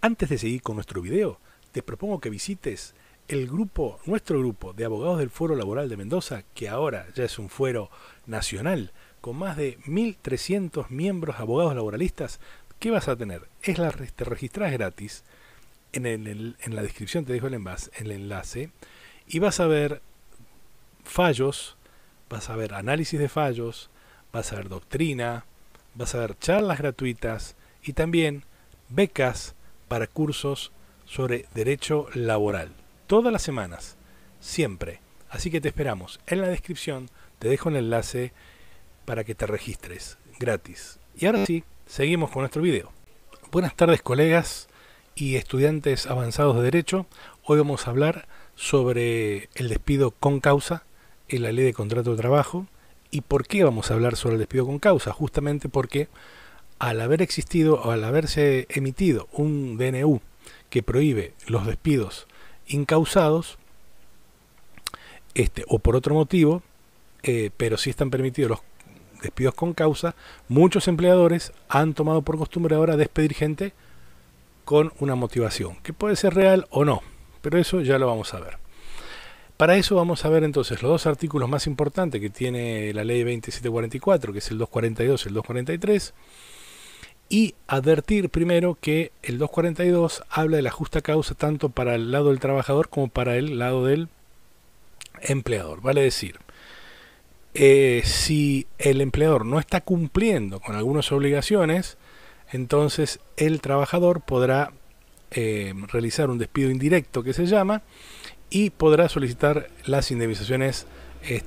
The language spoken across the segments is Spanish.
Antes de seguir con nuestro video, te propongo que visites nuestro grupo de abogados del Fuero Laboral de Mendoza, que ahora ya es un fuero nacional, con más de 1.300 miembros abogados laboralistas. ¿Qué vas a tener? Te registras gratis, en la descripción te dejo el enlace, y vas a ver fallos, vas a ver análisis de fallos, vas a ver doctrina, vas a ver charlas gratuitas y también becas para cursos sobre derecho laboral. Todas las semanas, siempre. Así que te esperamos. En la descripción te dejo el enlace para que te registres gratis. Y ahora sí, seguimos con nuestro video. Buenas tardes, colegas y estudiantes avanzados de derecho. Hoy vamos a hablar sobre el despido con causa en la ley de contrato de trabajo. ¿Y por qué vamos a hablar sobre el despido con causa? Justamente porque al haber existido o al haberse emitido un DNU que prohíbe los despidos incausados, o por otro motivo, pero sí están permitidos los despidos con causa, muchos empleadores han tomado por costumbre ahora despedir gente con una motivación, que puede ser real o no, pero eso ya lo vamos a ver. Para eso vamos a ver entonces los dos artículos más importantes que tiene la ley 2744, que es el 242 y el 243, y advertir primero que el 242 habla de la justa causa tanto para el lado del trabajador como para el lado del empleador. Vale decir, si el empleador no está cumpliendo con algunas obligaciones, entonces el trabajador podrá realizar un despido indirecto, que se llama, y podrá solicitar las indemnizaciones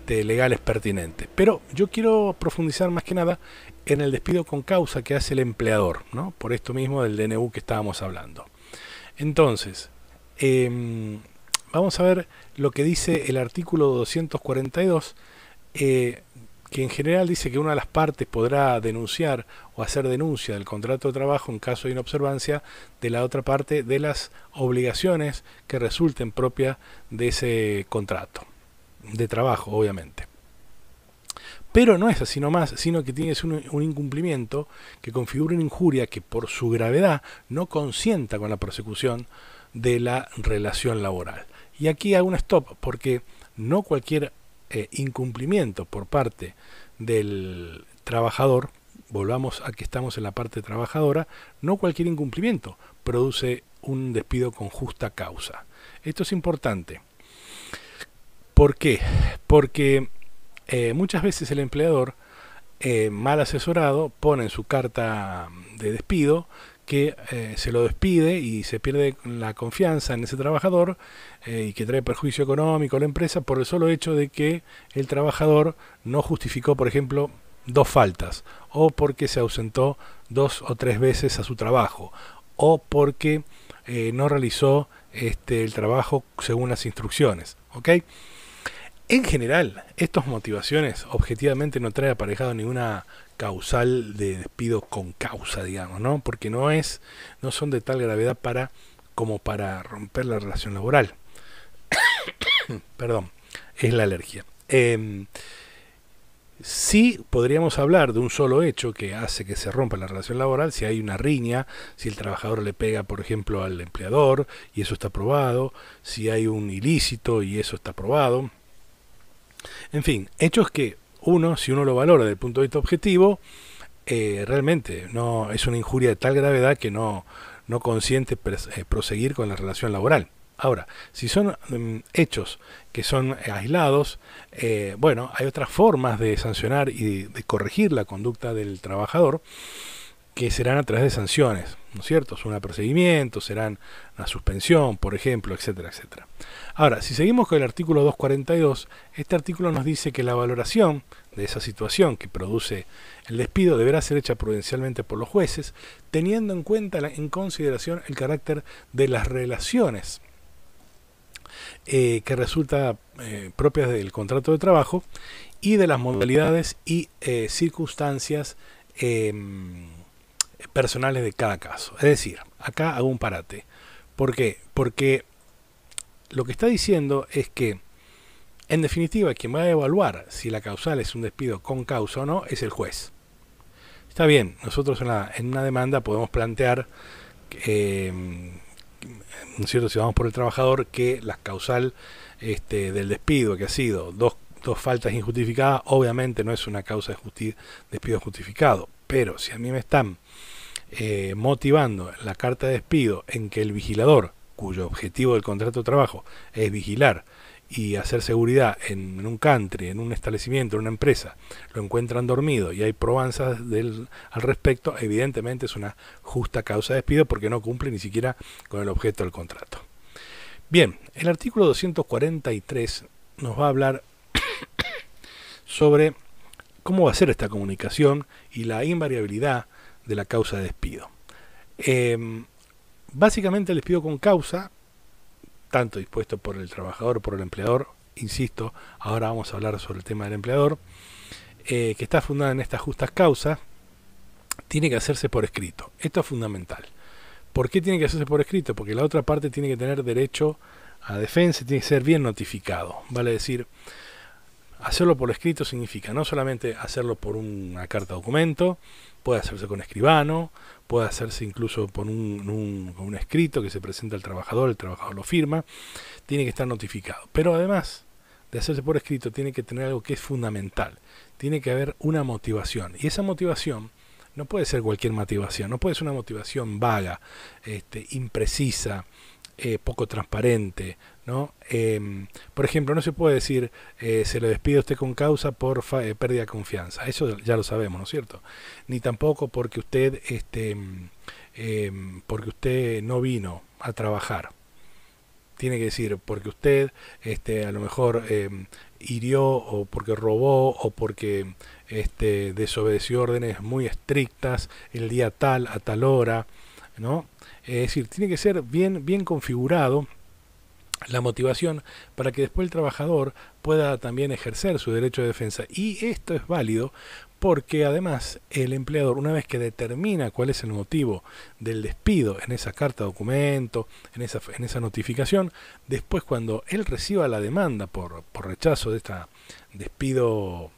legales pertinentes. Pero yo quiero profundizar más que nada en el despido con causa que hace el empleador, ¿no? Por esto mismo del DNU que estábamos hablando. Entonces, vamos a ver lo que dice el artículo 242, que en general dice que una de las partes podrá denunciar o hacer denuncia del contrato de trabajo en caso de inobservancia de la otra parte de las obligaciones que resulten propias de ese contrato de trabajo, obviamente. Pero no es así nomás, sino que tienes un incumplimiento que configura una injuria que por su gravedad no consienta con la persecución de la relación laboral. Y aquí hago un stop, porque no cualquier incumplimiento por parte del trabajador, volvamos a que estamos en la parte trabajadora, no cualquier incumplimiento produce un despido con justa causa. Esto es importante. ¿Por qué? Porque muchas veces el empleador, mal asesorado, pone en su carta de despido que se lo despide y se pierde la confianza en ese trabajador y que trae perjuicio económico a la empresa por el solo hecho de que el trabajador no justificó, por ejemplo, 2 faltas, o porque se ausentó 2 o 3 veces a su trabajo, o porque no realizó el trabajo según las instrucciones. ¿Ok? En general, estas motivaciones objetivamente no trae aparejado ninguna causal de despido con causa, digamos, ¿no? Porque no son de tal gravedad como para romper la relación laboral. Perdón, es la alergia. Sí podríamos hablar de un solo hecho que hace que se rompa la relación laboral, si hay una riña, si el trabajador le pega, por ejemplo, al empleador y eso está probado, si hay un ilícito y eso está probado. En fin, hechos que si uno lo valora desde el punto de vista objetivo, realmente no es una injuria de tal gravedad que no consiente proseguir con la relación laboral. Ahora, si son hechos que son aislados, bueno, hay otras formas de sancionar y de corregir la conducta del trabajador, que serán a través de sanciones, ¿no es cierto? Son un apercibimiento, serán una suspensión, por ejemplo, etcétera, etcétera. Ahora, si seguimos con el artículo 242, este artículo nos dice que la valoración de esa situación que produce el despido deberá ser hecha prudencialmente por los jueces, teniendo en cuenta en consideración el carácter de las relaciones que resulta propias del contrato de trabajo y de las modalidades y circunstancias personales de cada caso. Es decir, acá hago un parate. ¿Por qué? Porque lo que está diciendo es que, en definitiva, quien va a evaluar si la causal es un despido con causa o no es el juez. Está bien, nosotros en una demanda podemos plantear ¿no es cierto? Si vamos por el trabajador, que la causal del despido, que ha sido dos faltas injustificadas, obviamente no es una causa de despido justificado, pero si a mí me están motivando la carta de despido en que el vigilador, cuyo objetivo del contrato de trabajo es vigilar y hacer seguridad en un country, en un establecimiento, en una empresa, lo encuentran dormido y hay probanzas al respecto, evidentemente es una justa causa de despido porque no cumple ni siquiera con el objeto del contrato. Bien, el artículo 243 nos va a hablar sobre cómo va a ser esta comunicación y la invariabilidad de la causa de despido. Básicamente el despido con causa, tanto dispuesto por el trabajador o por el empleador, insisto, ahora vamos a hablar sobre el tema del empleador, que está fundada en estas justas causas, tiene que hacerse por escrito. Esto es fundamental. ¿Por qué tiene que hacerse por escrito? Porque la otra parte tiene que tener derecho a defensa, tiene que ser bien notificado. Vale decir, hacerlo por escrito significa no solamente hacerlo por una carta documento, puede hacerse con escribano, puede hacerse incluso por un escrito que se presenta al trabajador, el trabajador lo firma, tiene que estar notificado. Pero además de hacerse por escrito, tiene que tener algo que es fundamental, tiene que haber una motivación, y esa motivación no puede ser cualquier motivación, no puede ser una motivación vaga, imprecisa, poco transparente, ¿no? Por ejemplo, no se puede decir se le despide a usted con causa por pérdida de confianza, eso ya lo sabemos, ¿no es cierto? Ni tampoco porque usted no vino a trabajar. Tiene que decir porque usted a lo mejor hirió, o porque robó, o porque desobedeció órdenes muy estrictas el día tal, a tal hora, ¿no? Es decir, tiene que ser bien configurado la motivación para que después el trabajador pueda también ejercer su derecho de defensa. Y esto es válido porque además el empleador, una vez que determina cuál es el motivo del despido en esa carta documento, en esa notificación, después cuando él reciba la demanda por rechazo de este despido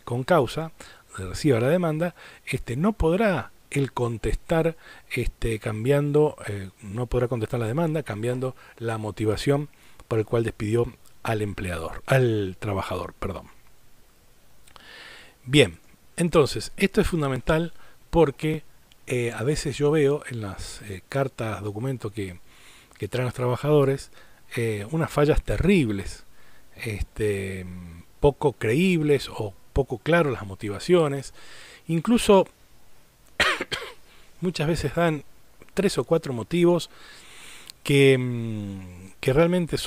con causa, reciba la demanda, no podrá el contestar cambiando, no podrá contestar la demanda cambiando la motivación por el cual despidió al trabajador, perdón. Bien, entonces esto es fundamental porque a veces yo veo en las cartas, documentos que traen los trabajadores unas fallas terribles, poco creíbles o poco claras las motivaciones, incluso muchas veces dan 3 o 4 motivos que realmente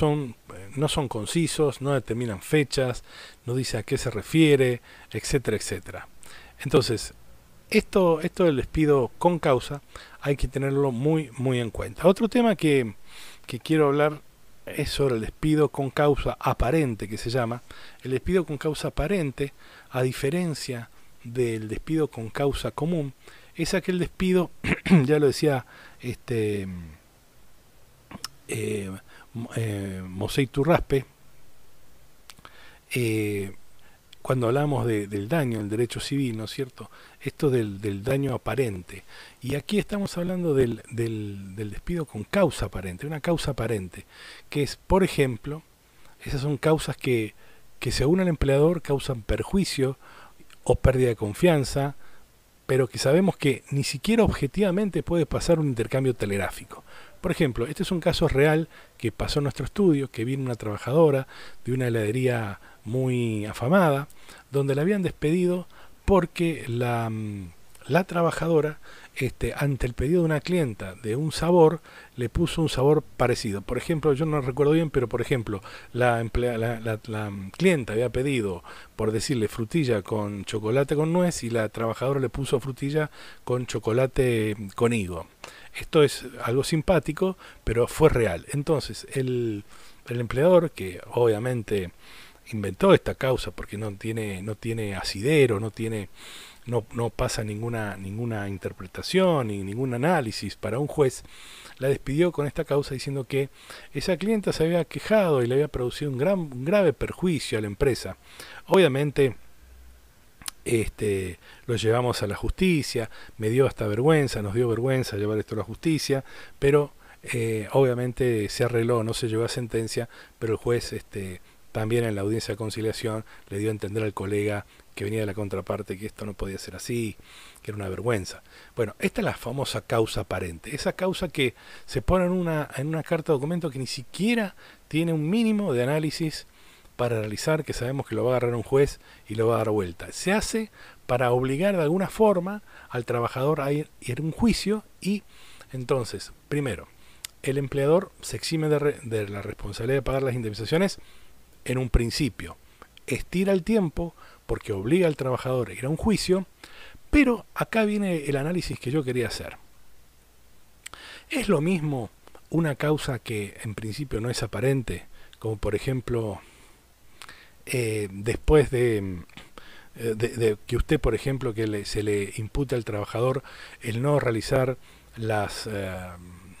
no son concisos, no determinan fechas, no dice a qué se refiere, etcétera, etcétera. Entonces, esto del despido con causa hay que tenerlo muy en cuenta. Otro tema que quiero hablar es sobre el despido con causa aparente, que se llama. El despido con causa aparente, a diferencia del despido con causa común, es aquel despido, ya lo decía Mosey Turraspe, cuando hablamos del daño, el derecho civil, ¿no es cierto? Esto del daño aparente. Y aquí estamos hablando del despido con causa aparente, una causa aparente, que es, por ejemplo, esas son causas que según el empleador causan perjuicio o pérdida de confianza, pero que sabemos que ni siquiera objetivamente puede pasar un intercambio telegráfico. Por ejemplo, este es un caso real que pasó en nuestro estudio, que vino una trabajadora de una heladería muy afamada, donde la habían despedido porque la trabajadora, ante el pedido de una clienta de un sabor, le puso un sabor parecido. Por ejemplo, yo no recuerdo bien, pero por ejemplo, la clienta había pedido, por decirle, frutilla con chocolate con nuez, y la trabajadora le puso frutilla con chocolate con higo. Esto es algo simpático, pero fue real. Entonces, el empleador, que obviamente inventó esta causa porque no tiene asidero, no pasa ninguna interpretación ni ningún análisis para un juez, la despidió con esta causa diciendo que esa clienta se había quejado y le había producido un grave perjuicio a la empresa. Obviamente lo llevamos a la justicia, me dio hasta vergüenza, nos dio vergüenza llevar esto a la justicia, pero obviamente se arregló, no se llegó a sentencia, pero el juez también en la audiencia de conciliación le dio a entender al colega que venía de la contraparte que esto no podía ser así, que era una vergüenza. Bueno, esta es la famosa causa aparente, esa causa que se pone en una carta de documento que ni siquiera tiene un mínimo de análisis para realizar, que sabemos que lo va a agarrar un juez y lo va a dar vuelta. Se hace para obligar de alguna forma al trabajador a ir a un juicio y entonces, primero, el empleador se exime de la responsabilidad de pagar las indemnizaciones en un principio. Estira el tiempo porque obliga al trabajador a ir a un juicio, pero acá viene el análisis que yo quería hacer. ¿Es lo mismo una causa que en principio no es aparente, como por ejemplo después de que usted, por ejemplo, se le impute al trabajador el no realizar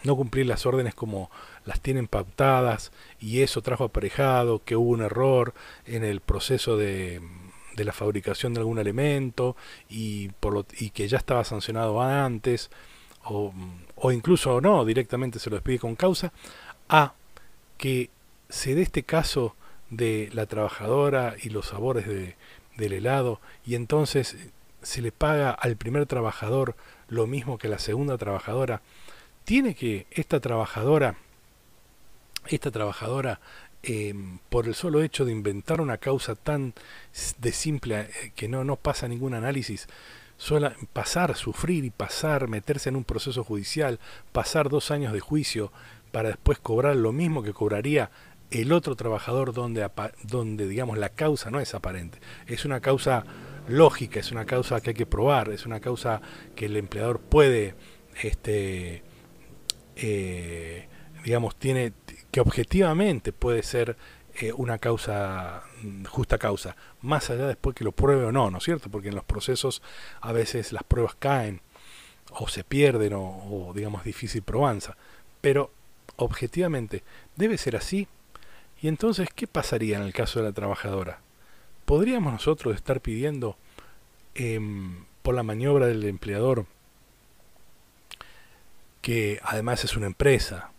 no cumplir las órdenes como las tienen pautadas y eso trajo aparejado que hubo un error en el proceso de la fabricación de algún elemento y que ya estaba sancionado antes o incluso no, directamente se lo despide con causa, a que se dé este caso de la trabajadora y los sabores del helado y entonces se le paga al primer trabajador lo mismo que a la segunda trabajadora. Tiene que esta trabajadora por el solo hecho de inventar una causa tan de simple que no pasa ningún análisis, sufrir y meterse en un proceso judicial, pasar 2 años de juicio para después cobrar lo mismo que cobraría el otro trabajador donde digamos la causa no es aparente, es una causa lógica, es una causa que hay que probar, es una causa que el empleador puede digamos tiene que objetivamente puede ser una causa, justa causa, más allá después que lo pruebe o no, ¿no es cierto? Porque en los procesos a veces las pruebas caen o se pierden o digamos difícil probanza, pero objetivamente debe ser así. Y entonces, ¿qué pasaría en el caso de la trabajadora? ¿Podríamos nosotros estar pidiendo por la maniobra del empleador, que además es una empresa,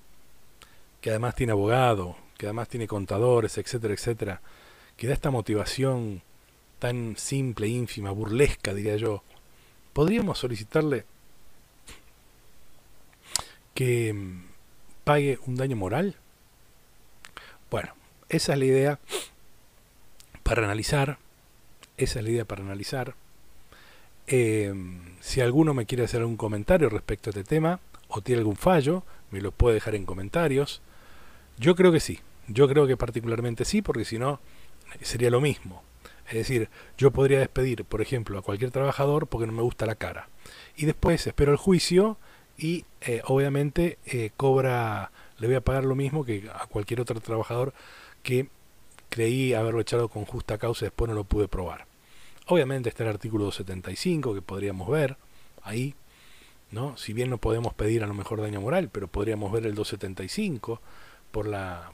que además tiene abogado, que además tiene contadores, etcétera, etcétera, que da esta motivación tan simple, ínfima, burlesca, diría yo? ¿Podríamos solicitarle que pague un daño moral? Bueno, esa es la idea para analizar. Esa es la idea para analizar. Si alguno me quiere hacer algún comentario respecto a este tema o tiene algún fallo, me lo puede dejar en comentarios. Yo creo que sí. Yo creo que particularmente sí, porque si no sería lo mismo. Es decir, yo podría despedir, por ejemplo, a cualquier trabajador porque no me gusta la cara. Y después espero el juicio y obviamente le voy a pagar lo mismo que a cualquier otro trabajador que creí haberlo echado con justa causa y después no lo pude probar. Obviamente está el artículo 275 que podríamos ver ahí, ¿no? Si bien no podemos pedir a lo mejor daño moral, pero podríamos ver el 275 por la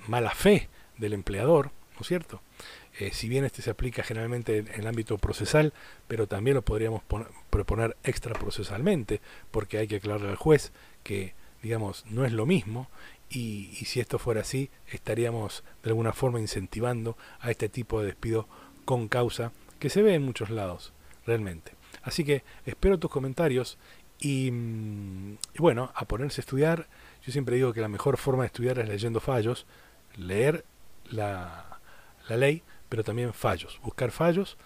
mala fe del empleador, ¿no es cierto? Si bien se aplica generalmente en el ámbito procesal, pero también lo podríamos proponer extraprocesalmente, porque hay que aclararle al juez que, digamos, no es lo mismo, y si esto fuera así, estaríamos de alguna forma incentivando a este tipo de despido con causa, que se ve en muchos lados, realmente. Así que espero tus comentarios y bueno, a ponerse a estudiar. Yo siempre digo que la mejor forma de estudiar es leyendo fallos, leer la ley, pero también fallos, buscar fallos.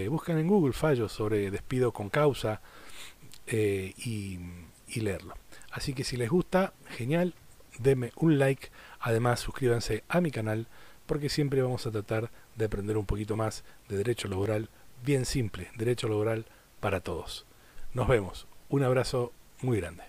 Buscan en Google fallos sobre despido con causa y leerlo. Así que si les gusta, genial, denme un like, además suscríbanse a mi canal, porque siempre vamos a tratar de aprender un poquito más de derecho laboral, bien simple, derecho laboral para todos. Nos vemos, un abrazo muy grande.